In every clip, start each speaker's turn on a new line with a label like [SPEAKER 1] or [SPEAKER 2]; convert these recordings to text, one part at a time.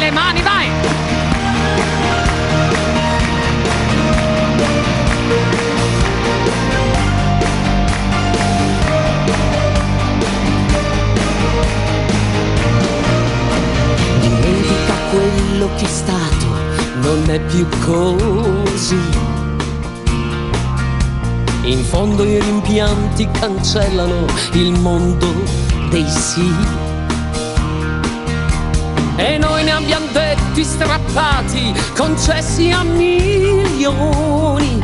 [SPEAKER 1] le mani, vai!
[SPEAKER 2] Dimentica quello che è stato, non è più così. In fondo i rimpianti cancellano il mondo dei sì. E noi ne abbiamo detti strappati, concessi a milioni.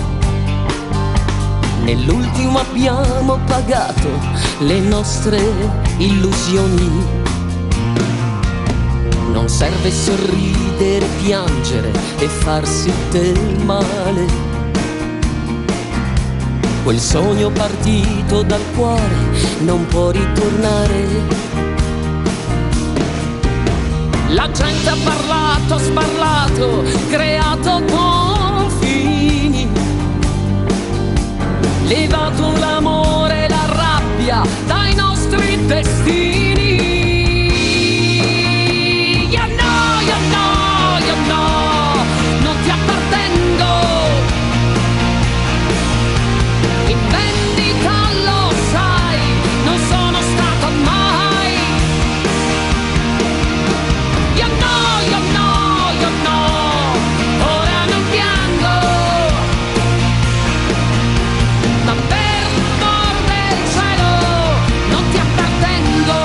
[SPEAKER 2] Nell'ultimo abbiamo pagato le nostre illusioni. Non serve sorridere, piangere e farsi del male. Quel sogno partito dal cuore non può ritornare. La gente ha parlato, sparlato, creato confini, levato l'amore e la rabbia dai nostri destini. Non ti appartengo, in vendita lo sai, non sono stato mai. Io no, ora non piango, ma per amor del cielo non ti appartengo.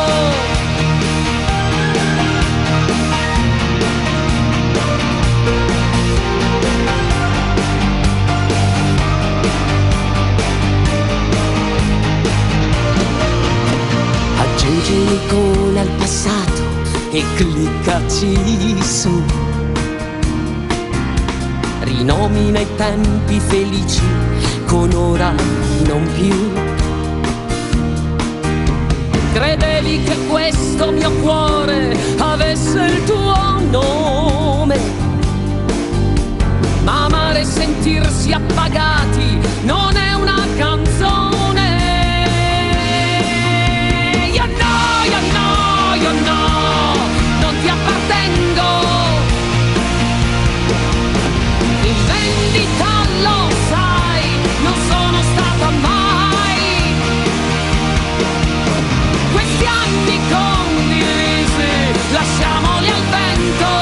[SPEAKER 2] Aggiungi un'icona al passato e cliccaci su. Rinomina i tempi felici con ora non più. Credevi che questo mio cuore avesse il tuo nome, ma amare e sentirsi appagati non è una canzone. Io no, non ti appartengo, in vendita lo sai, non sono stata mai. Questi anni condivisi, lasciamoli al vento.